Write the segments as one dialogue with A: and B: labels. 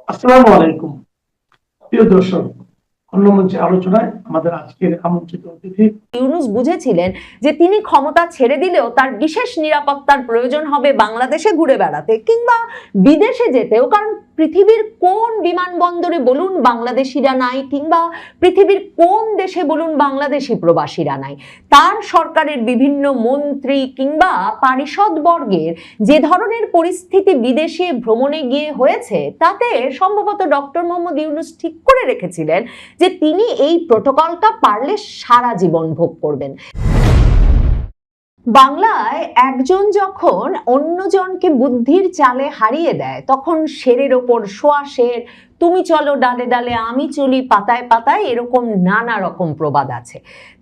A: আসসালামু আলাইকুম প্রিয় দর্শক, অন্য মঞ্চে আলোচনায় আমাদের আজকের আমন্ত্রিত অতিথি।
B: ইউনূস বুঝেছিলেন যে তিনি ক্ষমতা ছেড়ে দিলেও তার বিশেষ নিরাপত্তার প্রয়োজন হবে বাংলাদেশে ঘুরে বেড়াতে কিংবা বিদেশে যেতেও, কারণ পৃথিবীর কোন বিমানবন্দরে বলুন বাংলাদেশিরা নাই, কিংবা পৃথিবীর কোন দেশে বলুন বাংলাদেশি প্রবাসীরা নাই। তার সরকারের বিভিন্ন মন্ত্রী কিংবা পারিষদ বর্গের যে ধরনের পরিস্থিতি বিদেশে ভ্রমণে গিয়ে হয়েছে, তাতে সম্ভবত ডক্টর মোহাম্মদ ইউনূস ঠিক করে রেখেছিলেন যে তিনি এই প্রোটোকলটা পারলে সারা জীবন ভোগ করবেন। বাংলায় একজন যখন অন্যজনকে বুদ্ধির চালে হারিয়ে দেয়, তখন শেরের ওপর শোয়া শের, তুমি চলো ডালে ডালে আমি চলি পাতায় পাতায়, এরকম নানা রকম প্রবাদ আছে।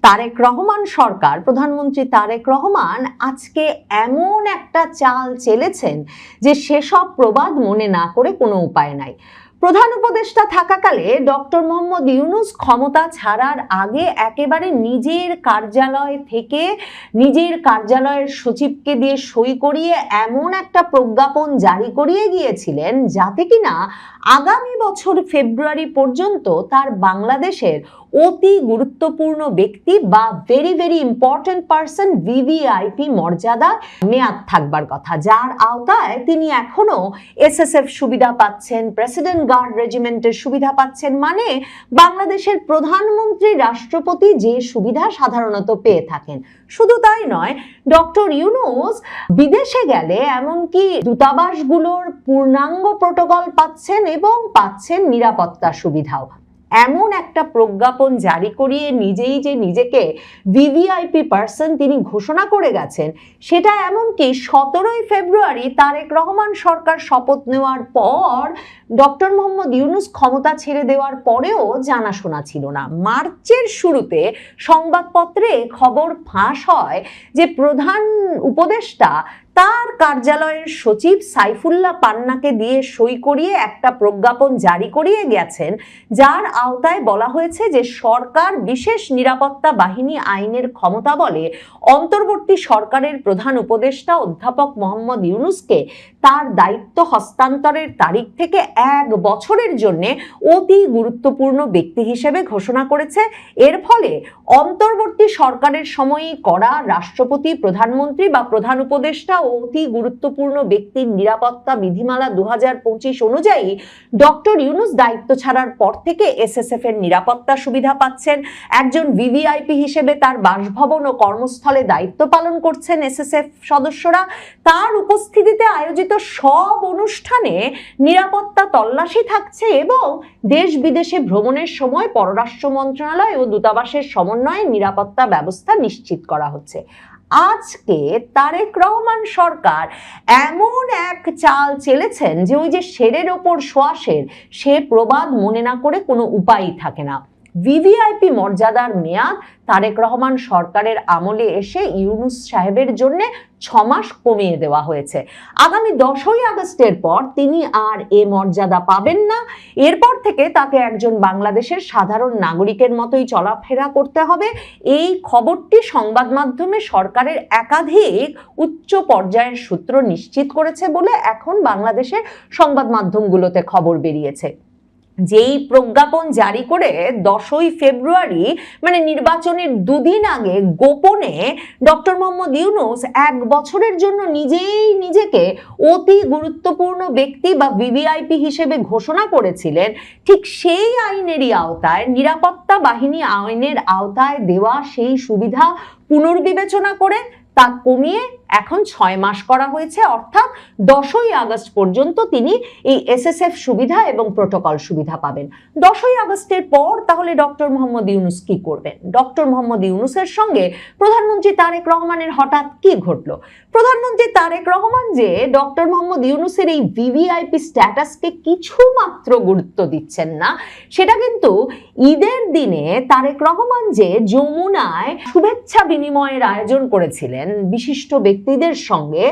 B: তারেক রহমান সরকার, প্রধানমন্ত্রী তারেক রহমান আজকে এমন একটা চাল চেলেছেন যে সেসব প্রবাদ মনে না করে কোনো উপায় নাই। প্রধান উপদেষ্টা থাকাকালে ডক্টর মোহাম্মদ ইউনূস ক্ষমতা ছাড়ার আগে একেবারে নিজের কার্যালয় থেকে নিজের কার্যালয়ের সচিবকে দিয়ে সই করিয়ে এমন একটা প্রজ্ঞাপন জারি করিয়ে গিয়েছিলেন যাতে কিনা আগামী বছর ফেব্রুয়ারি পর্যন্ত তার বাংলাদেশের অতি গুরুত্বপূর্ণ ব্যক্তি বা very very important person VVIP মর্যাদা মেয়াদ থাকবার কথা, যার আওতায় তিনি এখনো এসএসএফ সুবিধা পাচ্ছেন, প্রেসিডেন্ট গার্ড রেজিমেন্টের সুবিধা পাচ্ছেন। মানে বাংলাদেশের প্রধানমন্ত্রী রাষ্ট্রপতি যে সুবিধা সাধারণত পেয়ে থাকেন। শুধু তাই নয়, ডক্টর ইউনূস বিদেশে গেলে এমনকি দূতাবাসগুলোর পূর্ণাঙ্গ প্রোটোকল পাচ্ছেন এবং পাচ্ছেন নিরাপত্তা সুবিধাও। এমন একটা প্রজ্ঞাপন জারি করিয়ে নিজেই যে নিজেকে ভিভিআইপি পার্সন তিনি ঘোষণা করে গেছেন, সেটা এমনকি 17ই ফেব্রুয়ারি তারেক রহমান সরকার শপথ নেওয়ার পর ডক্টর মোহাম্মদ ইউনূস ক্ষমতা ছেড়ে দেওয়ার পরেও জানাশোনা ছিল না। মার্চের শুরুতে সংবাদপত্রে খবর ফাঁস হয় যে প্রধান উপদেষ্টা তার কার্যালয়ের সচিব সাইফুল্লাহ পান্নাকে দিয়ে সই করিয়ে একটা প্রজ্ঞাপন জারি করিয়ে গেছেন, যার আওতায় বলা হয়েছে যে সরকার বিশেষ নিরাপত্তা বাহিনী আইনের ক্ষমতা বলে অন্তর্বর্তী সরকারের প্রধান উপদেষ্টা অধ্যাপক মোহাম্মদ ইউনূসকে তার দায়িত্ব হস্তান্তরের তারিখ থেকে 1 বছরের জন্য অতি গুরুত্বপূর্ণ ব্যক্তি হিসেবে ঘোষণা করেছে। এর ফলে অন্তর্বর্তী সরকারের সময়ই করা রাষ্ট্রপতি, প্রধানমন্ত্রী বা প্রধান উপদেষ্টা ও অতি গুরুত্বপূর্ণ ব্যক্তির নিরাপত্তা বিধিমালা 2025 অনুযায়ী ডক্টর ইউনূস দায়িত্ব ছাড়ার পর থেকে এসএসএফ এর নিরাপত্তা সুবিধা পাচ্ছেন। একজন ভিভিআইপি হিসেবে তার বাসভবন ও কর্মস্থলে দায়িত্ব পালন করছেন এসএসএফ সদস্যরা। তার উপস্থিতিতে আয়োজিত সব অনুষ্ঠানে নিরাপত্তা তল্লাশি থাকছে এবং দেশ বিদেশে ভ্রমণের সময় পররাষ্ট্র মন্ত্রণালয় ও দূতাবাসের সমন্বয়ে নিরাপত্তা ব্যবস্থা নিশ্চিত করা হচ্ছে। আজকে তারেক রহমান সরকার এমন এক চাল চেলেছেন যে ওই যে শেরের ওপর শোয়া শের, সে প্রবাদ মনে না করে কোনো উপায়ই থাকে না। ভিভিআইপি মর্যাদার মেয়াদ তারেক রহমান সরকারের আমলে এসে ইউনূস সাহেবের জন্য 6 মাস কমিয়ে দেওয়া হয়েছে। আগামী 10ই আগস্টের পর তিনি আর এ মর্যাদা পাবেন না। এরপর থেকে তাকে একজন বাংলাদেশের সাধারণ নাগরিকের মতোই চলাফেরা করতে হবে। এই খবরটি সংবাদ মাধ্যমে সরকারের একাধিক উচ্চ পর্যায়ের সূত্র নিশ্চিত করেছে বলে এখন বাংলাদেশের সংবাদ মাধ্যমগুলোতে খবর বেরিয়েছে। যেই প্রজ্ঞাপন জারি করে 10ই ফেব্রুয়ারি মানে নির্বাচনের 2 দিন আগে গোপনে ডক্টর মোহাম্মদ ইউনূস 1 বছরের জন্য নিজেই নিজেকে অতি গুরুত্বপূর্ণ ব্যক্তি বা ভিভিআইপি হিসেবে ঘোষণা করেছিলেন, ঠিক সেই আইনেরই আওতায়, নিরাপত্তা বাহিনী আইনের আওতায় দেওয়া সেই সুবিধা পুনর্বিবেচনা করে তা কমিয়ে এখন 6 মাস করা হয়েছে। অর্থাৎ 10ই আগস্ট পর্যন্ত তিনি এই এসএসএফ সুবিধা এবং প্রোটোকল সুবিধা পাবেন। 10ই আগস্টের পর তাহলে ডক্টর মোহাম্মদ ইউনূস কি করবেন? ডক্টর মোহাম্মদ ইউনূসের সঙ্গে প্রধানমন্ত্রী তারেক রহমানের হঠাৎ কি ঘটলো? প্রধানমন্ত্রী তারেক রহমান যে ডক্টর মোহাম্মদ ইউনূসের এই ভিভিআইপি স্ট্যাটাসকে কিছু মাত্র গুরুত্ব দিচ্ছেন না, সেটা কিন্তু ঈদের দিনে তারেক রহমান যে যমুনায় শুভেচ্ছা বিনিময়ের আয়োজন করেছিলেন, করেছেন বিশিষ্ট ব্যক্তিদের সঙ্গে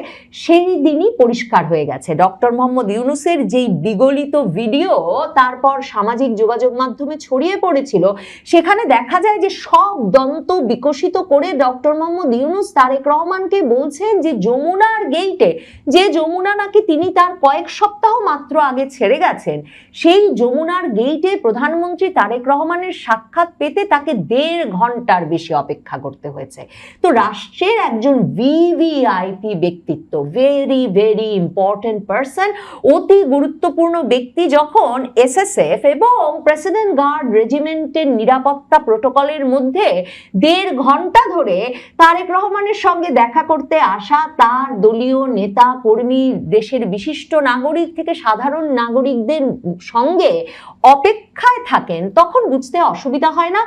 B: সেই দিনই পরিষ্কার হয়ে গেছে। ডক্টর মোহাম্মদ ইউনূসের যেই বিগলিত ভিডিও তারপর সামাজিক যোগাযোগ মাধ্যমে ছড়িয়ে পড়েছিল, সেখানে দেখা যায় যে সব দন্ত বিকশিত করে ডক্টর মোহাম্মদ ইউনূস তারেক রহমানকে বলছেন যে যমুনার গেইটে, যে যমুনা নাকি তিনি তার কয়েক সপ্তাহ মাত্র আগে ছেড়ে গেছেন, সেই যমুনার গেইটে প্রধানমন্ত্রী তারেক রহমানের সাক্ষাৎ পেতে তাকে 1.5 ঘন্টার বেশি অপেক্ষা করতে হয়েছে। তো রাষ্ট্রের একজন ভিভিআইপি ব্যক্তিত্ব, ভেরি ভেরি ইম্পর্টেন্ট পার্সন, অতি গুরুত্বপূর্ণ ব্যক্তি যখন এসএসএফ এবং প্রেসিডেন্ট গার্ড রেজিমেন্টের নিরাপত্তা প্রোটোকলের মধ্যে 1.5 ঘন্টা ধরে তারেক রহমানের সঙ্গে দেখা করতে আসা তার দলীয় নেতা কর্মী, দেশের বিশিষ্ট নাগরিক থেকে সাধারণ নাগরিকদের সঙ্গে অপেক্ষায় থাকেন, তখন বুঝতে অসুবিধা হয় না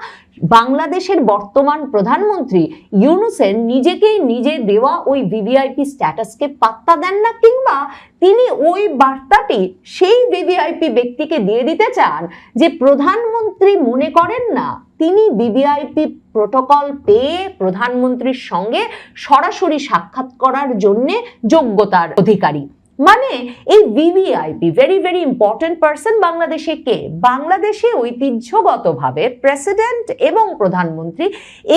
B: বাংলাদেশের বর্তমান প্রধানমন্ত্রী ইউনূসের নিজেকেই নিজে দেওয়া ওই ভিভিআইপি স্ট্যাটাসকে পাত্তা দেন না, কিংবা তিনি ওই বার্তাটি সেই ভিভিআইপি ব্যক্তিকে দিয়ে দিতে চান যে প্রধানমন্ত্রী মনে করেন না তিনি ভিভিআইপি প্রোটোকল পেয়ে প্রধানমন্ত্রীর সঙ্গে সরাসরি সাক্ষাৎ করার জন্য যোগ্যতার অধিকারী। মানে এই VVIP, very very important person, বাংলাদেশে কে? বাংলাদেশে ঐতিহ্যগতভাবে প্রেসিডেন্ট এবং প্রধানমন্ত্রী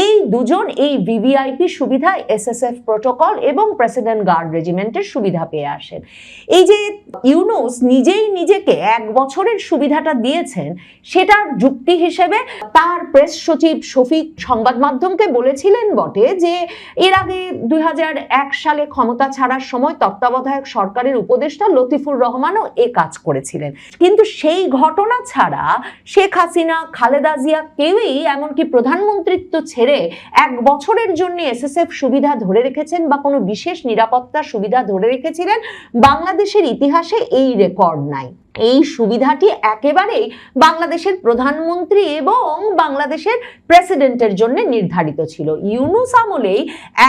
B: এই দুজন এই ভিভিআইপি সুবিধা, এসএসএফ প্রোটোকল এবং প্রেসিডেন্ট গার্ড রেজিমেন্টের সুবিধা পেয়ে আসেন। এই যে ইউনূস নিজেই নিজেকে 1 বছরের সুবিধাটা দিয়েছেন, সেটার যুক্তি হিসেবে তার প্রেস সচিব শফিক সংবাদ মাধ্যমকে বলেছিলেন বটে যে এর আগে 2001 সালে ক্ষমতা ছাড়ার সময় তত্ত্বাবধায়ক সরকারের উপদেষ্টা লতিফুর রহমানও এ কাজ করেছিলেন, কিন্তু সেই ঘটনা ছাড়া শেখ হাসিনা, খালেদা জিয়া কেউই এমনকি প্রধানমন্ত্রিত্ব ছেড়ে 1 বছরের জন্য এসএসএফ সুবিধা ধরে রেখেছেন বা কোনো বিশেষ নিরাপত্তা সুবিধা ধরে রেখেছিলেন, বাংলাদেশের ইতিহাসে এই রেকর্ড নাই। এই সুবিধাটি একেবারেই বাংলাদেশের প্রধানমন্ত্রী এবং বাংলাদেশের প্রেসিডেন্টের জন্য নির্ধারিত ছিল। ইউনূস আমলেই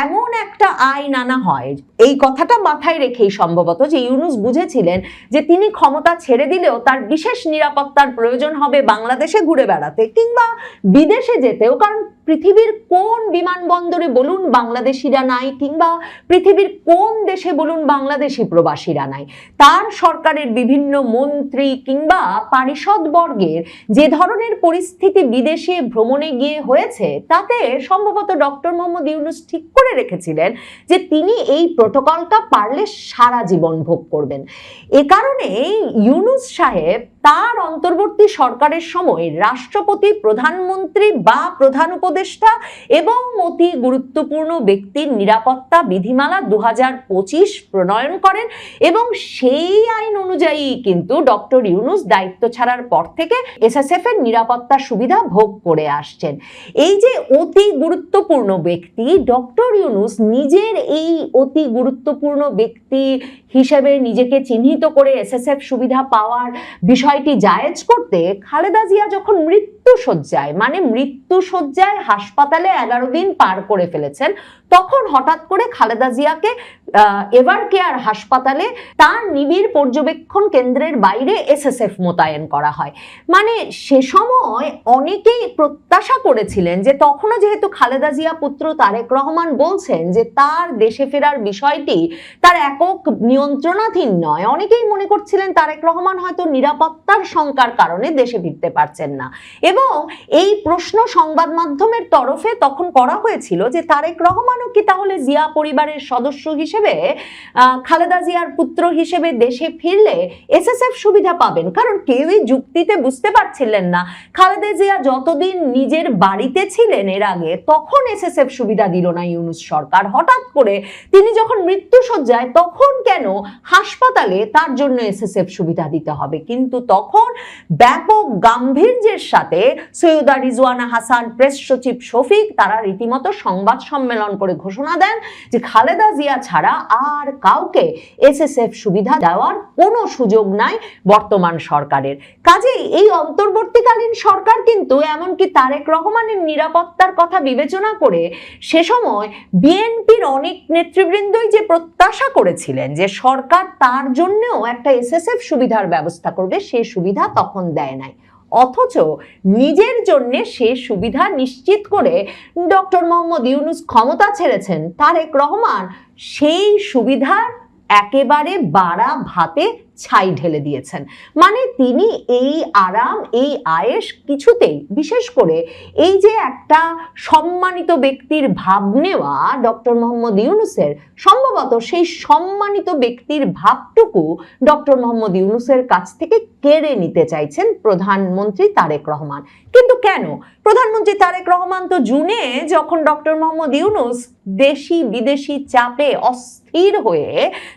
B: এমন একটা আইন আনা হয়, এই কথাটা মাথায় রেখেই সম্ভবত, যে ইউনূস বুঝেছিলেন যে তিনি ক্ষমতা ছেড়ে দিলেও তার বিশেষ নিরাপত্তার প্রয়োজন হবে বাংলাদেশে ঘুরে বেড়াতে কিংবা বিদেশে যেতেও, কারণ পৃথিবীর কোন বিমানবন্দরে বলুন বাংলাদেশিরা নাই, কিংবা পৃথিবীর কোন দেশে বলুন বাংলাদেশি প্রবাসীরা নাই। তার সরকারের বিভিন্ন মন্ত্রী কিংবা পারিষদ বর্গের যে ধরনের পরিস্থিতি বিদেশে ভ্রমণে গিয়ে হয়েছে, তাতে সম্ভবত ডক্টর মোহাম্মদ ইউনূস ঠিক করে রেখেছিলেন যে তিনি এই প্রোটোকলটা পারলে সারা জীবন ভোগ করবেন। এ কারণে ইউনূস সাহেব তার অন্তর্বর্তী সরকারের সময় রাষ্ট্রপতি, প্রধানমন্ত্রী বা প্রধান উপদেষ্টা এবং অতি গুরুত্বপূর্ণ ব্যক্তির নিরাপত্তা বিধিমালা 2025 প্রণয়ন করেন এবং সেই আইন অনুযায়ী কিন্তু ডক্টর ইউনূস দায়িত্ব ছাড়ার পর থেকে এসএসএফ এর নিরাপত্তা সুবিধা ভোগ করে আসছেন। এই যে অতি গুরুত্বপূর্ণ ব্যক্তি, ডক্টর ইউনূস নিজের এই অতি গুরুত্বপূর্ণ ব্যক্তি হিসেবে নিজেকে চিহ্নিত করে এসএসএফ সুবিধা পাওয়ার বিষয়টি জায়েজ করতে খালেদা জিয়া যখন মৃত্যুশয্যায়, মানে মৃত্যুশয্যায় হাসপাতালে 11 দিন পার করে ফেলেছেন, তখন হঠাৎ করে খালেদা জিয়াকে এভার কেয়ার হাসপাতালে তার নিবিড় পর্যবেক্ষণ কেন্দ্রের বাইরে এসএসএফ মোতায়েন করা হয়। মানে সে সময় অনেকেই প্রত্যাশা করেছিলেন যে তখনও যেহেতু খালেদা জিয়া পুত্র তারেক রহমান বলছেন যে তার দেশে ফেরার বিষয়টি তার একক নিয়ন্ত্রণাধীন নয়, অনেকেই মনে করছিলেন তারেক রহমান হয়তো নিরাপত্তার শঙ্কার কারণে দেশে ফিরতে পারছেন না। এবং এই প্রশ্ন সংবাদ মাধ্যমের তরফে তখন করা হয়েছিল যে তারেক রহমানও কি তাহলে জিয়া পরিবারের সদস্য হিসেবে, খালেদা জিয়ার পুত্র হিসেবে দেশে ফিরলে এসএসএফ সুবিধা পাবেন? কারণ কেউই যুক্তিতে বুঝতে পারছিলেন না খালেদা জিয়া যতদিন নিজের বাড়িতে ছিলেন এর আগে, তখন এসএসএফ সুবিধা দিল না ইউনূস সরকার। হঠাৎ করে তিনি যখন মৃত্যুশয্যায়, তখন কেন হাসপাতালে তার জন্য এসএসএফ সুবিধা দিতে হবে? কিন্তু তখন ব্যাপক গাম্ভীর্যের সাথে সৈয়দা রিজওয়ানা হাসান, প্রেস সচিব শফিক, তারা রীতিমতো সংবাদ সম্মেলন করে ঘোষণা দেন যে খালেদা জিয়া ছাড়া আর কাউকে এসএসএফ সুবিধা দেওয়ার কোনো সুযোগ নাই বর্তমান সরকারের। কাজেই এই অন্তর্বর্তীকালীন সরকার কিন্তু এমনকি তারেক রহমানের নিরাপত্তার কথা বিবেচনা করে সে সময় বিএনপির অনেক নেতৃবৃন্দই যে প্রত্যাশা করেছিলেন যে সরকার তার জন্যও একটা এসএসএফ সুবিধার ব্যবস্থা করবে, সে সুবিধা তখন দেয় নাই। অথচ নিজের জন্য সে সুবিধা নিশ্চিত করে ডক্টর মোহাম্মদ ইউনূস ক্ষমতা ছেড়েছেন, তারেক রহমান সেই সুবিধার একেবারে বাড়া ভাতে ছাই ঢেলে দিয়েছেন। মানে তিনি এই আরাম, এই আয়েশ কিছুতেই, বিশেষ করে এই যে একটা সম্মানিত ব্যক্তির ভাব নেওয়া ডক্টর মোহাম্মদ ইউনূসের, সম্ভবত সেই সম্মানিত ব্যক্তির ভাবটুকু ডক্টর মোহাম্মদ ইউনূসের কাছ থেকে কেড়ে নিতে চাইছেন প্রধানমন্ত্রী তারেক রহমান। কিন্তু কেন? প্রধানমন্ত্রী তারেক রহমান তো জুনে যখন ডক্টর মোহাম্মদ ইউনূস দেশি বিদেশি চাপে অস্থির হয়ে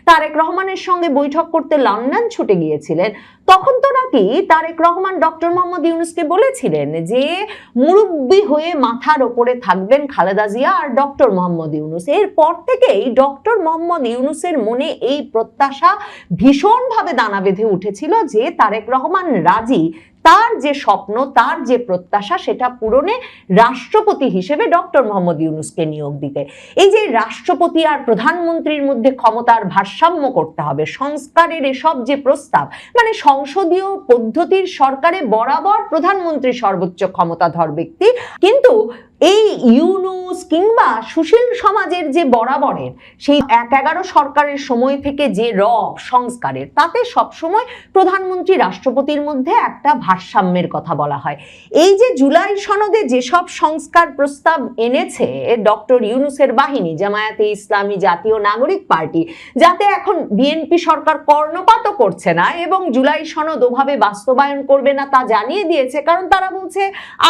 B: তারেক রহমানের সঙ্গে বৈঠক করতে লন্ডন ছুটে গিয়েছিলেন, তখন তো নাকি তারেক রহমান ডক্টর মোহাম্মদ ইউনূসকে বলেছিলেন যে মুরব্বি হয়ে মাথার ওপরে থাকবেন খালেদা জিয়া আর ডক্টর মোহাম্মদ ইউনূস। এরপর থেকেই ডক্টর মোহাম্মদ ইউনূসের মনে এই প্রত্যাশা ভীষণভাবে দানা বেঁধে উঠেছিল যে তারেক রহমান রাজি তার যে স্বপ্ন, তার যে প্রত্যাশা, সেটা পূরণে রাষ্ট্রপতি হিসেবে ডক্টর মোহাম্মদ ইউনূসকে নিয়োগ দিতে। এই যে রাষ্ট্রপতি আর প্রধানমন্ত্রীর মধ্যে ক্ষমতার ভারসাম্য করতে হবে, সংস্কারের এসব যে প্রস্তাব, মানে সংসদীয় পদ্ধতির সরকারে বরাবর প্রধানমন্ত্রী সর্বোচ্চ ক্ষমতাধর ব্যক্তি, কিন্তু এই ইউনূস কিংবা সুশীল সমাজের যে বরাবরের সেই ১-১১ সরকারের সময় থেকে যে রব সংস্কারের, তাতে সবসময় প্রধানমন্ত্রী রাষ্ট্রপতির মধ্যে একটা ভারসাম্যের কথা বলা হয়। এই যে জুলাই সনদে যেসব সংস্কার প্রস্তাব এনেছে ডক্টর ইউনূসের বাহিনী, জামায়াতে ইসলামী, জাতীয় নাগরিক পার্টি, যাতে এখন বিএনপি সরকার কর্ণপাতও করছে না এবং জুলাই সনদ ওভাবে বাস্তবায়ন করবে না তা জানিয়ে দিয়েছে, কারণ তারা বলছে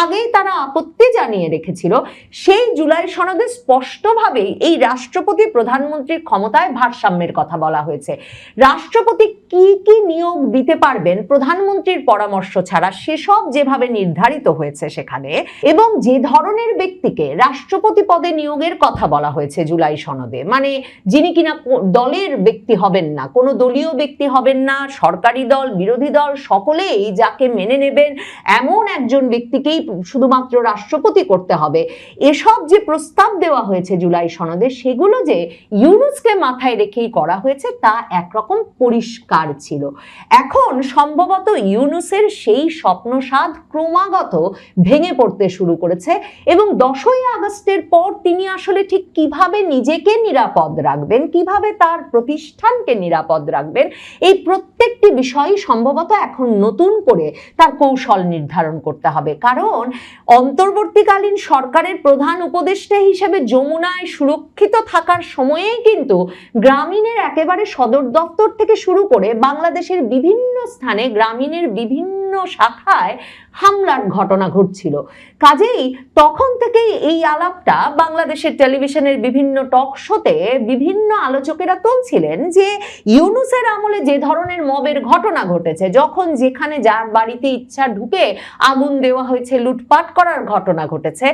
B: আগেই তারা আপত্তি জানিয়ে রেখেছিল। সেই জুলাই সনদে স্পষ্টভাবেই এই রাষ্ট্রপতি প্রধানমন্ত্রীর ক্ষমতায় ভারসাম্যের কথা বলা হয়েছে। রাষ্ট্রপতি কি কি নিয়োগ দিতে পারবেন প্রধানমন্ত্রীর পরামর্শ ছাড়া, সেসব যেভাবে নির্ধারিত হয়েছে সেখানে, এবং যে ধরনের ব্যক্তিকে রাষ্ট্রপতি পদে নিয়োগের কথা বলা হয়েছে জুলাই সনদে, মানে যিনি কিনা দলের ব্যক্তি হবেন না, কোনো দলীয় ব্যক্তি হবেন না, সরকারি দল বিরোধী দল সকলেই যাকে মেনে নেবেন এমন একজন ব্যক্তিকেই শুধুমাত্র রাষ্ট্রপতি করতে হবে, এসব যে প্রস্তাব দেওয়া হয়েছে জুলাই সনদে, সেগুলো যে ইউনূসকে মাথায় রেখেই করা হয়েছে তা একরকম পরিষ্কার ছিল। এখন সম্ভবত ইউনূসের সেই স্বপ্নসাধ ক্রমাগত ভেঙে পড়তে শুরু করেছে এবং 10ই আগস্টের পর তিনি আসলে ঠিক কিভাবে নিজেকে নিরাপদ রাখবেন, কিভাবে তার প্রতিষ্ঠানকে নিরাপদ রাখবেন, এই প্রত্যেকটি বিষয়ই সম্ভবত এখন নতুন করে তার কৌশল নির্ধারণ করতে হবে। কারণ অন্তর্বর্তীকালীন সরকারের প্রধান উপদেষ্টা হিসেবে যমুনায় সুরক্ষিত থাকার সময়েই কিন্তু গ্রামীণের একেবারে সদর দপ্তর থেকে শুরু করে বাংলাদেশের বিভিন্ন স্থানে গ্রামীণের বিভিন্ন শাখায় হামলার ঘটনা ঘটছিল। কাজেই তখন থেকেই এই আলাপটা বাংলাদেশের টেলিভিশনের বিভিন্ন টক শোতে বিভিন্ন আলোচকেরা তুলছিলেন যে ইউনূসের আমলে যে ধরনের মবের ঘটনা ঘটেছে, যখন যেখানে যার বাড়িতে ইচ্ছা ঢুকে আগুন দেওয়া হয়েছে, লুটপাট করার ঘটনা ঘটেছে,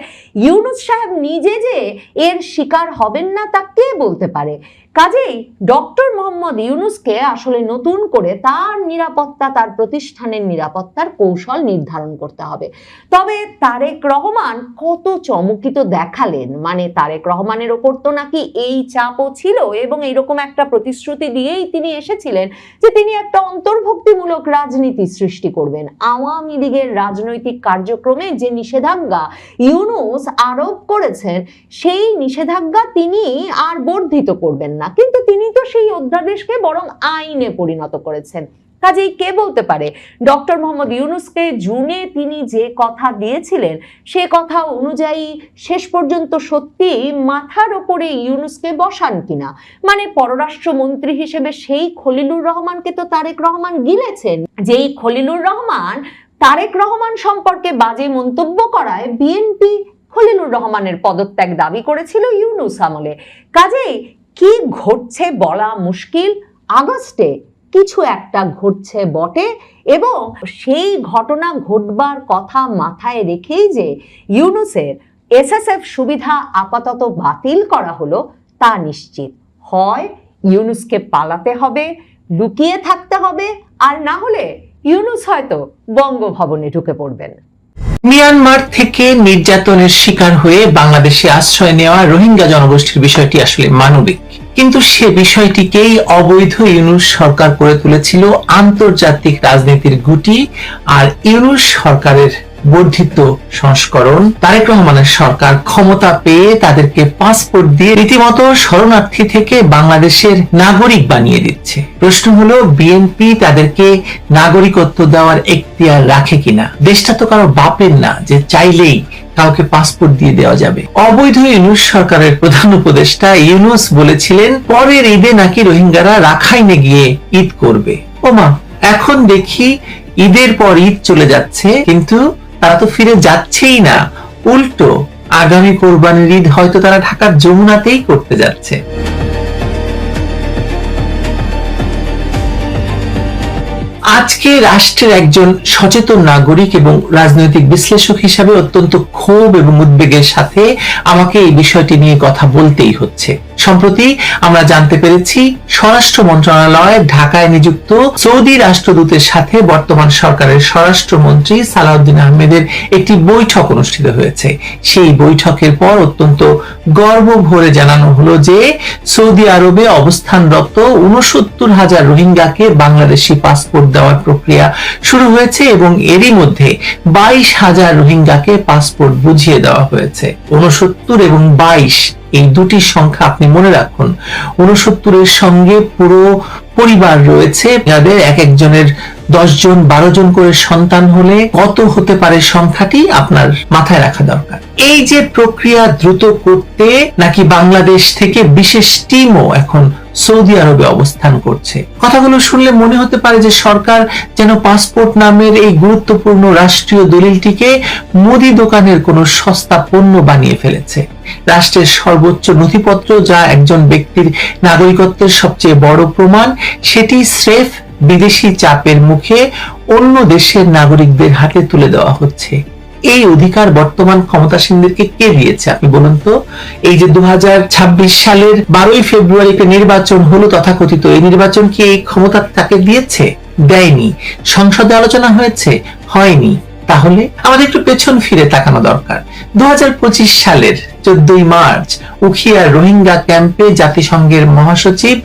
B: ইউনূস সাহেব নিজে যে এর শিকার হবেন না তা কে বলতে পারে? কাজেই ডক্টর মোহাম্মদ ইউনূসকে আসলে নতুন করে তার নিরাপত্তা, তার প্রতিষ্ঠানের নিরাপত্তার কৌশল নির্ধারণ করতে হবে। তবে তারেক রহমান কত চমকিত দেখালেন, মানে তারেক রহমানের ওপর তো নাকি এই চাপও ছিল এবং এইরকম একটা প্রতিশ্রুতি দিয়েই তিনি এসেছিলেন যে তিনি একটা অন্তর্ভুক্তিমূলক রাজনীতি সৃষ্টি করবেন। আওয়ামী লীগের রাজনৈতিক কার্যক্রমে যে নিষেধাজ্ঞা ইউনূস আরোপ করেছেন, সেই নিষেধাজ্ঞা তিনি আর বর্ধিত করবেন না, কিন্তু তিনি তো সেই অধ্যাদেশকে বরং আইনে পরিণত করেছেন। কাজেই কে বলতে পারে ডক্টর মোহাম্মদ ইউনূসকে জুনে তিনি যে কথা দিয়েছিলেন সে কথা অনুযায়ী শেষ পর্যন্ত সত্যি মাথার ওপরে ইউনূসকে বসান কিনা। মানে পররাষ্ট্রমন্ত্রী হিসেবে সেই খলিলুর রহমানকে তো তারেক রহমান গিলেছেন, যেই খলিলুর রহমান তারেক রহমান সম্পর্কে বাজে মন্তব্য করায় বিএনপি খলিলুর রহমানের পদত্যাগ দাবি করেছিল ইউনূস আমলে। কাজেই কি ঘটছে বলা মুশকিল। আগস্টে কিছু একটা ঘটছে বটে এবং সেই ঘটনা ঘটবার কথা মাথায় রেখেই যে ইউনূসের এসএসএফ সুবিধা আপাতত বাতিল করা হলো তা নিশ্চিত। হয় ইউনূসকে পালাতে হবে, লুকিয়ে থাকতে হবে, আর না হলে ইউনূস হয়তো বঙ্গভবনে ঢুকে পড়বেন।
C: মিয়ানমার থেকে নির্যাতনের শিকার হয়ে বাংলাদেশে আশ্রয় নেওয়া রোহিঙ্গা জনগোষ্ঠীর বিষয়টি আসলে মানবিক। কিন্তু সে বিষয়টিকেই অবৈধ ইউনূস সরকার করে তুলেছিল আন্তর্জাতিক রাজনীতির গুটি। আর ইউনূস সরকারের বর্ধিত সংস্করণ তারেক রহমানের সরকার ক্ষমতা পেয়ে তাদেরকে পাসপোর্ট দিয়ে রীতিমতো শরণার্থী থেকে বাংলাদেশের নাগরিক বানিয়ে দিচ্ছে। প্রশ্ন হলো, বিএনপি তাদেরকে নাগরিকত্ব দেওয়ার এখতিয়ার রাখে কিনা? দেশটা তো কারো বাপের না যে চাইলেই কাউকে পাসপোর্ট দিয়ে দেওয়া যাবে। অবৈধ ইউনূস সরকারের প্রধান উপদেষ্টা ইউনূস বলেছিলেন পরের ঈদে নাকি রোহিঙ্গারা রাখাইনে গিয়ে ঈদ করবে। ওমা, এখন দেখি ঈদের পর ঈদ চলে যাচ্ছে, কিন্তু তারা তো ফিরে যাচ্ছেই না, উল্টো আগামী কোরবানির ঈদ হয়তো তারা ঢাকার যমুনাতেই করতে যাচ্ছে। আজকে রাষ্ট্রের একজন সচেতন নাগরিক এবং রাজনৈতিক বিশ্লেষক হিসাবে অত্যন্ত ক্ষোভ এবং উদ্বেগের সাথে আমাকে এই বিষয়টি নিয়ে কথা বলতেই হচ্ছে। সম্প্রতি আমরা জানতে পেরেছি স্বরাষ্ট্র মন্ত্রণালয় ঢাকায় নিযুক্ত সৌদি রাষ্ট্রদূতের সাথে বর্তমান সরকারের স্বরাষ্ট্রমন্ত্রী সালাউদ্দিন আহমেদের একটি বৈঠক অনুষ্ঠিত হয়েছে। সেই বৈঠকের পর অত্যন্ত গর্ব ভরে জানানো হলো যে সৌদি আরবে অবস্থানরত ৬৯,০০০ রোহিঙ্গাকে বাংলাদেশি পাসপোর্ট দেওয়ার প্রক্রিয়া শুরু হয়েছে এবং এরই মধ্যে ২২,০০০ রোহিঙ্গাকে পাসপোর্ট বুঝিয়ে দেওয়া হয়েছে। ৬৯ এবং ২২ এই দুটি সংখ্যা আপনি মনে রাখুন। ৬৯ সঙ্গে পুরো পরিবার রয়েছে, যাদের এক একজনের 10 জন 12 জন করে সন্তান হলে কত হতে পারে সংখ্যাটি আপনার মাথায় রাখা দরকার। এই যে প্রক্রিয়া দ্রুত করতে নাকি বাংলাদেশ থেকে বিশেষ টিমও এখন সৌদি আরবে অবস্থান করছে। কথাগুলো শুনলে মনে হতে পারে যে সরকার যেন পাসপোর্ট নামের এই গুরুত্বপূর্ণ রাষ্ট্রীয় দলিলটিকে মুদি দোকানের কোনো সস্তা পণ্য বানিয়ে ফেলেছে। রাষ্ট্রের সর্বোচ্চ নথিপত্র, যা একজন ব্যক্তির নাগরিকত্বের সবচেয়ে বড় প্রমাণ, সেটি স্রেফ বিদেশি চাপের মুখে অন্য দেশের নাগরিকদের হাতে তুলে দেওয়া হচ্ছে। এই অধিকার বর্তমান ক্ষমতাসীনদেরকে কে দিয়েছে আপনি বলুন তো? এই যে 2026 সালের 12ই ফেব্রুয়ারিতে নির্বাচন হলো তথাকথিত, এই নির্বাচন কি এই ক্ষমতা তাকে দিয়েছে? দেয়নি। সংসদে আলোচনা হয়েছে? হয়নি। তাহলে আমাদের একটু পেছন ফিরে তাকানো দরকার। 2025 সালের 14ই মার্চ উখিয়ার রোহিঙ্গা ক্যাম্পে জাতিসংঘের মহাসচিব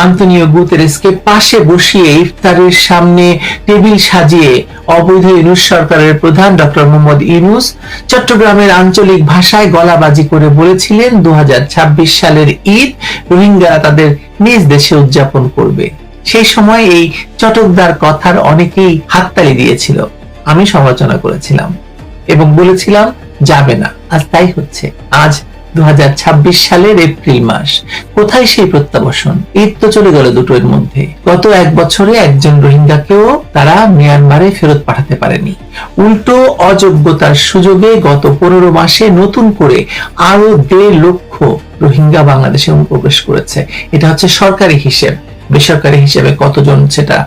C: আন্তোনিও গুতেরেসকে পাশে বসিয়ে ইফতারের সামনে টেবিল সাজিয়ে অবৈধ ইউনূস সরকারের প্রধান ডক্টর মোহাম্মদ ইউনূস চট্টগ্রামের আঞ্চলিক ভাষায় গলাবাজি করে বলেছিলেন 2026 সালের ঈদ রোহিঙ্গারা তাদের নিজ দেশে উদযাপন করবে। সেই সময় এই চটকদার কথার অনেকেই হাততালি দিয়েছিল। আমি সমালোচনা করেছিলাম এবং বলেছিলাম যাবে না। আজ তাই হচ্ছে। আজ 2026 সালের এপ্রিল মাস। কোথায় সেই প্রত্যাবাসন? ঈদ তো চলে গেল দুটোর মধ্যে। গত 1 বছরে একজন রোহিঙ্গাকেও তারা মিয়ানমারে ফেরত পাঠাতে পারেনি। উল্টো অযোগ্যতার সুযোগে গত 15 মাসে নতুন করে আরো 1.5 লক্ষ রোহিঙ্গা বাংলাদেশে অনুপ্রবেশ করেছে। এটা হচ্ছে সরকারি হিসেব। বেসরকারি হিসেবে কতজন সেটা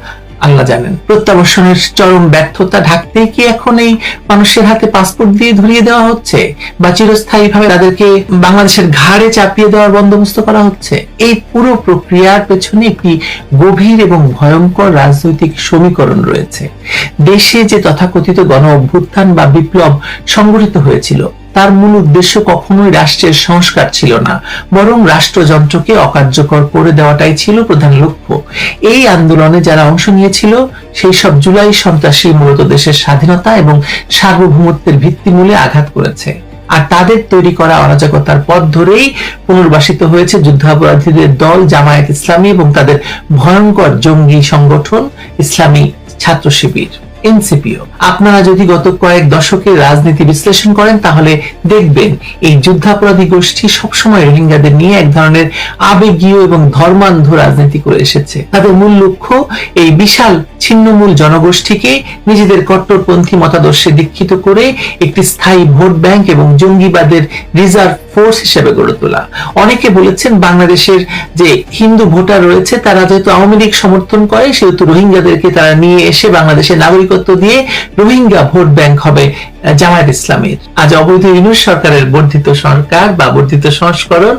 C: আল্লাহ জানেন। প্রত্যাবাসনের চরম ব্যর্থতা ঢাকতে কি এখন এই মানুষের হাতে পাসপোর্ট দিয়ে ধরিয়ে দেওয়া হচ্ছে, বা চিরস্থায়ীভাবে তাদেরকে বাংলাদেশের ঘাড়ে চাপিয়ে দেওয়ার বন্দোবস্ত করা হচ্ছে? এই পুরো প্রক্রিয়ার পেছনে একটি গভীর এবং ভয়ঙ্কর রাজনৈতিক সমীকরণ রয়েছে। দেশে যে তথাকথিত গণ অভ্যুত্থান বা বিপ্লব সংগঠিত হয়েছিল, তার মূল উদ্দেশ্য কখনোই রাষ্ট্রের সংস্কার ছিল না, বরং রাষ্ট্রযন্ত্রকে অকার্যকর করে দেওয়াটাই ছিল প্রধান লক্ষ্য। এই আন্দোলনে যারা অংশ নিয়েছিল সেই সব জুলাই সন্ত্রাসী মূলত দেশের স্বাধীনতা এবং সার্বভৌমত্বের ভিত্তিমূলে আঘাত করেছে। আর তাদের তৈরি করা অরাজকতার পথ ধরেই পুনর্বাসিত হয়েছে যুদ্ধাপরাধীদের দল জামায়াত ইসলামী এবং তাদের ভয়ঙ্কর জঙ্গি সংগঠন ইসলামী ছাত্র শিবির এনসিপিও। আপনারা যদি গত কয়েক দশকের রাজনীতি বিশ্লেষণ করেন তাহলে দেখবেন এই যুদ্ধাপরাধী গোষ্ঠী সবসময় রোহিঙ্গাদের নিয়ে এক ধরনের আবেগীয় এবং ধর্মান্ধ রাজনীতি করে এসেছে। তাদের মূল লক্ষ্য এই বিশাল ছিন্নমূল জনগোষ্ঠীকে নিজেদের কট্টরপন্থী মতাদর্শে দীক্ষিত করে একটি স্থায়ী ভোট ব্যাংক এবং জঙ্গিবাদের রিজার্ভ ফোর্স হিসেবে গড়ে তোলা। অনেকে বলেছেন বাংলাদেশের যে হিন্দু ভোটার রয়েছে তারা যেহেতু আওয়ামী লীগ সমর্থন করে, সেহেতু রোহিঙ্গাদেরকে তারা নিয়ে এসে বাংলাদেশের নাগরিকত্ব দিয়ে রোহিঙ্গা ভোট ব্যাংক হবে জামায়াত ইসলামের। আজ অবৈধ ইউনূস সরকারের বর্ধিত সরকার বা বর্ধিত সংস্করণ,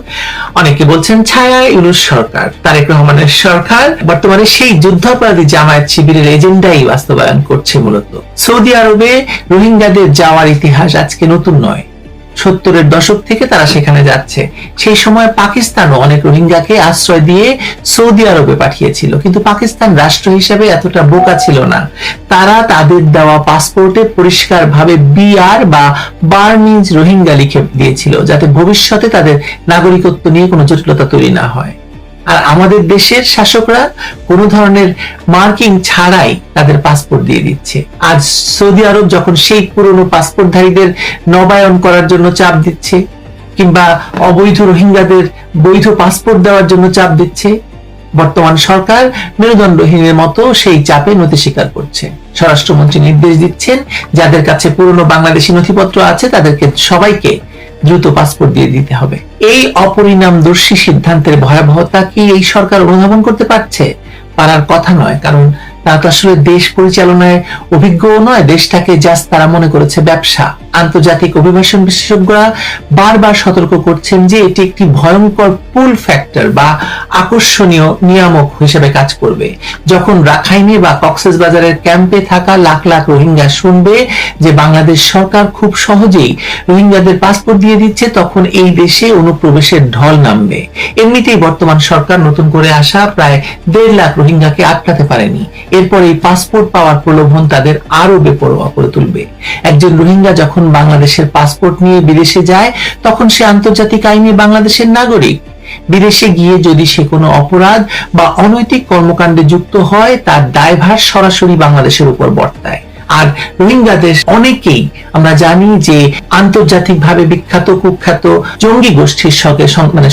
C: অনেকে বলছেন ছায়া ইউনূস সরকার, তারেক রহমানের সরকার বর্তমানে সেই যুদ্ধাপরাধী জামায়াত শিবিরের এজেন্ডাই বাস্তবায়ন করছে। মূলত সৌদি আরবে রোহিঙ্গাদের যাওয়ার ইতিহাস আজকে নতুন নয়। 70-এর দশক থেকে তারা সেখানে যাচ্ছে। সেই সময় পাকিস্তানও অনেক রোহিঙ্গাকে আশ্রয় দিয়ে সৌদি আরবে পাঠিয়েছিল, কিন্তু পাকিস্তান রাষ্ট্র হিসেবে এতটা বোকা ছিল না। তারা তাদের দেওয়া পাসপোর্টে পরিষ্কারভাবে বিআর বা বার্মিজ রোহিঙ্গা লিখে দিয়েছিল, যাতে ভবিষ্যতে তাদের নাগরিকত্ব নিয়ে কোনো জটিলতা তৈরি না হয়। আর আমাদের দেশের শাসকরা কোনো ধরনের মার্কিং ছাড়াই তাদের পাসপোর্ট দিয়ে দিচ্ছে। আজ সৌদি আরব যখন সেই পুরনো পাসপোর্টধারীদের নবায়ন করার জন্য চাপ দিচ্ছে, কিংবা অবৈধ রোহিঙ্গাদের বৈধ পাসপোর্ট দেওয়ার জন্য চাপ দিচ্ছে, বর্তমান সরকার মেরুদণ্ডহীনের মতো সেই চাপে নতি স্বীকার করছে। স্বরাষ্ট্রমন্ত্রী নির্দেশ দিচ্ছেন, যাদের কাছে পুরনো বাংলাদেশি নথিপত্র আছে তাদেরকে সবাইকে দ্রুত পাসপোর্ট দিয়ে দিতে হবে। এই অপরিণামদর্শী সিদ্ধান্তের ভয়াবহতা কি এই সরকার অনুধাবন করতে পারছে? পারার কথা নয়, কারণ তারা তো আসলে দেশ পরিচালনায় অভিজ্ঞও নয়। দেশটাকে জাস্ট তারা মনে করেছে ব্যবসা। আন্তর্জাতিক অভিবাসন বিশেষজ্ঞরা বারবার সতর্ক করছেন যে এটি একটি ভয়ঙ্কর পুল ফ্যাক্টর বা আকর্ষণীয় নিয়ামক হিসেবে কাজ করবে। যখন রাখাইনে বা কক্সবাজারের ক্যাম্পে থাকা লাখ লাখ রোহিঙ্গা শুনবে যে বাংলাদেশ সরকার খুব সহজেই রোহিঙ্গাদের পাসপোর্ট দিয়ে দিচ্ছে, তখন এই দেশে অনুপ্রবেশের ঢল নামবে। এমনিতেই বর্তমান সরকার নতুন করে আসা প্রায় 1.5 লাখ রোহিঙ্গাকে আটকাতে পারেনি। এরপর এই পাসপোর্ট পাওয়ার প্রলোভন তাদের আরো বেপরোয়া করে তুলবে। একজন রোহিঙ্গা যখন বাংলাদেশের পাসপোর্ট নিয়ে বিদেশে যায়, তখন সে আন্তর্জাতিক আইনে বাংলাদেশের নাগরিক। বিদেশে গিয়ে যদি সে কোনো অপরাধ বা অনৈতিক কর্মকাণ্ডে যুক্ত হয়, তার দায়ভার সরাসরি বাংলাদেশের উপর বর্তায়। আর রোহিঙ্গাদের অনেকেই আমরা জানি যে আন্তর্জাতিকভাবে বিখ্যাত কুখ্যাত জঙ্গি গোষ্ঠীর সঙ্গে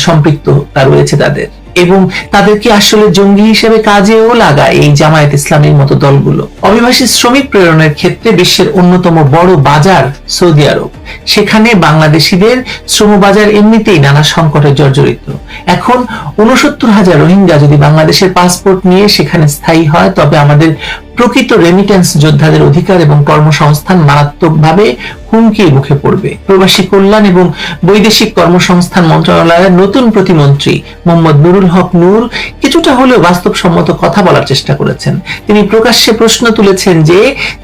C: সম্পৃক্ততা রয়েছে তাদের, এবং তাদেরকে আসলে জঙ্গি হিসেবে কাজেও লাগায় এই জামায়াত ইসলামীর মতো দলগুলো। অভিবাসী শ্রমিক প্রেরণের ক্ষেত্রে বিশ্বের অন্যতম বড় বাজার সৌদি আরব। সেখানে বাংলাদেশিদের শ্রমবাজার এমনিতেই নানা সংকটে জর্জরিত। এখন 69,000 রোহিঙ্গা যদি বাংলাদেশের পাসপোর্ট নিয়ে সেখানে স্থায়ী হয়, তবে আমাদের প্রকৃত রেমিটেন্স যোদ্ধাদের অধিকার এবং কর্মসংস্থান মারাত্মকভাবে হুমকির মুখে পড়বে। প্রবাসী কল্যাণ এবং বৈদেশিক কর্মসংস্থান মন্ত্রণালয়ের নতুন প্রতিমন্ত্রী মোহাম্মদ নুরুল হক নূর কিছুটা হলেও বাস্তবসম্মত কথা বলার চেষ্টা করেছেন। তিনি প্রকাশ্যে প্রশ্ন তুলেছেন যে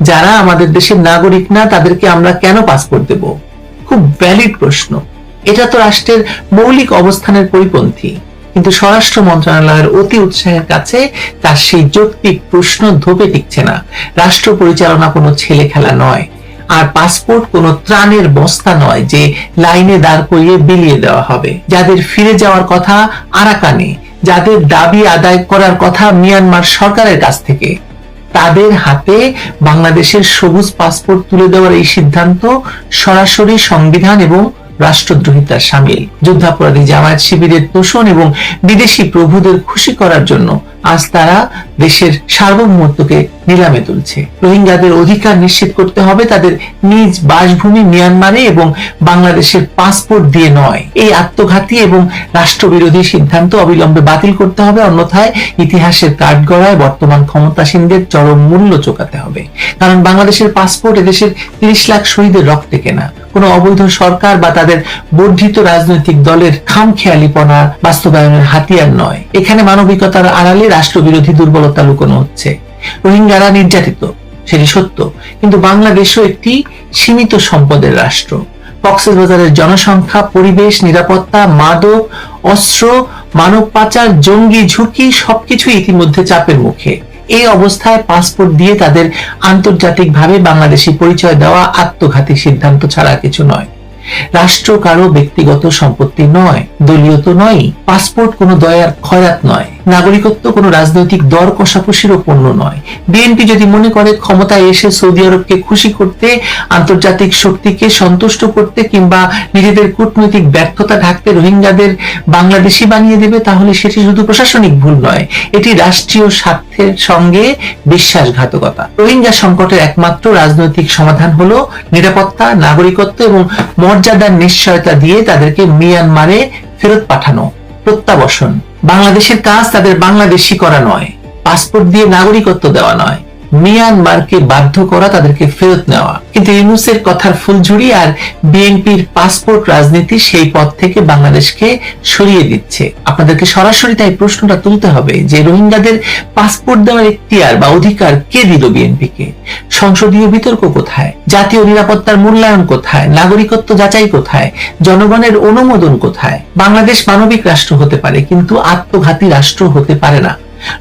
C: যারা আমাদের দেশের নাগরিক না, তাদেরকে আমরা কেন পাসপোর্ট দেব? খুব ভ্যালিড প্রশ্ন। এটা তো রাষ্ট্রের মৌলিক অবস্থানের পরিপন্থী। কিন্তু স্বরাষ্ট্র মন্ত্রণালয়ের অতি উৎসাহের কাছে তার সেই যৌক্তিক প্রশ্ন ধোপে টিকছে না। রাষ্ট্র পরিচালনা কোনো ছেলে খেলা নয়, আর পাসপোর্ট কোনো ত্রাণের বস্তা নয় যে লাইনে দাঁড় করিয়ে বিলিয়ে দেওয়া হবে। যাদের ফিরে যাওয়ার কথা আরাকানে, যাদের দাবি আদায় করার কথা মিয়ানমার সরকারের কাছ থেকে, তাদের হাতে বাংলাদেশের সবুজ পাসপোর্ট তুলে দেওয়ার এই সিদ্ধান্ত সরাসরি সংবিধান এবং রাষ্ট্রদ্রোহিতার শামিল। যুদ্ধাপরাধী জামায়াত শিবিরের তোষণ এবং বিদেশি প্রভুদের খুশি করার জন্য আজ তারা দেশের সার্বভৌমত্বকে নিলামে তুলছে। রোহিঙ্গাদের অধিকার নিশ্চিত করতে হবে তাদের নিজ বাসভূমি মিয়ানমারে এবং বাংলাদেশের পাসপোর্ট দিয়ে নয়। এই আত্মঘাতী এবং রাষ্ট্রবিরোধী সিদ্ধান্ত অবিলম্বে বাতিল করতে হবে, অন্যথায় ইতিহাসের কাঠগড়ায় বর্তমান ক্ষমতাসীনদের চরম মূল্য চোকাতে হবে। কারণ বাংলাদেশের পাসপোর্ট এদেশের 30 লাখ শহীদের রক্তে কেনা, কোনো অবৈধ সরকার বা তাদের বর্ধিত রাজনৈতিক দলের খামখেয়ালিপনা বাস্তবায়নের হাতিয়ার নয়। এখানে মানবিকতার আড়ালে রাষ্ট্রবিরোধী দুর্বলতা লুকোনো হচ্ছে। রোহিঙ্গারা নির্যাতিত, সেটি সত্য, কিন্তু বাংলাদেশও একটি সীমিত সম্পদের রাষ্ট্র। কক্সবাজারের জনসংখ্যা, পরিবেশ, নিরাপত্তা, মাদক, অস্ত্র, মানব পাচার, জঙ্গি ঝুঁকি সবকিছু ইতিমধ্যে চাপের মুখে। এই অবস্থায় পাসপোর্ট দিয়ে তাদের আন্তর্জাতিকভাবে বাংলাদেশি পরিচয় দেওয়া আত্মঘাতী সিদ্ধান্ত ছাড়া কিছু নয়। রাষ্ট্র কারো ব্যক্তিগত সম্পত্তি নয়, দলীয় তো নয়। পাসপোর্ট কোনো দয়ার খয়রাত নয়, নাগরিকত্ব কোনো রাজনৈতিক দর কষাকষিরও পণ্য নয়। বিএনপি যদি মনে করে ক্ষমতায় এসে সৌদি আরবকে খুশি করতে, আন্তর্জাতিক শক্তিকে সন্তুষ্ট করতে কিংবা নিজেদের কূটনৈতিক ব্যর্থতা ঢাকতে রোহিঙ্গাদের বাংলাদেশি বানিয়ে দেবে, তাহলে সেটি শুধু প্রশাসনিক ভুল নয়, এটি রাষ্ট্রীয় স্বার্থের সঙ্গে বিশ্বাসঘাতকতা। রোহিঙ্গা সংকটের একমাত্র রাজনৈতিক সমাধান হলো নিরাপত্তা, নাগরিকত্ব এবং মর্যাদার নিশ্চয়তা দিয়ে তাদেরকে মিয়ানমারে ফেরত পাঠানো। প্রত্যাবাসন। বাংলাদেশের কাজ তাদের বাংলাদেশি করা নয়, পাসপোর্ট দিয়ে নাগরিকত্ব দেওয়া নয়। মিয়ানমারকে বাধ্য করা, তাদেরকে ফেরত নেওয়া। কিন্তু ইউনূসের কথার ফুলঝুরি আর বিএনপির পাসপোর্ট রাজনীতি সেই পথ থেকে বাংলাদেশকে সরিয়ে দিচ্ছে। আপনাদেরকে সরাসরি তাই প্রশ্নটা তুলতে হবে যে রোহিঙ্গাদের পাসপোর্ট দেওয়ার এখতিয়ার বা অধিকার কে দিল বিএনপিকে? সংসদীয় বিতর্ক কোথায়? জাতীয় নিরাপত্তার মূল্যায়ন কোথায়? নাগরিকত্ব যাচাই কোথায়? জনগণের অনুমোদন কোথায়? বাংলাদেশ মানবিক রাষ্ট্র হতে পারে, কিন্তু আত্মঘাতী রাষ্ট্র হতে পারে না।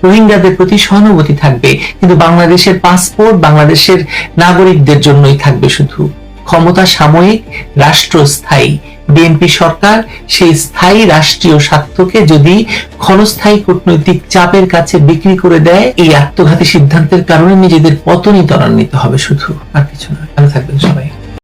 C: রোহিঙ্গাদের প্রতি সহানুভূতি থাকবে, কিন্তু বাংলাদেশের পাসপোর্ট বাংলাদেশের নাগরিকদের জন্যই থাকবে শুধু। ক্ষমতা সাময়িক, রাষ্ট্র স্থায়ী। বিএনপি সরকার সেই স্থায়ী রাষ্ট্রীয় স্বার্থকে যদি ক্ষণস্থায়ী কূটনৈতিক চাপের কাছে বিক্রি করে দেয়, এই আত্মঘাতী সিদ্ধান্তের কারণে নিজেদের পতনই ত্বরান্বিত হবে শুধু, আর কিছু নয়। ভালো থাকবেন সবাই।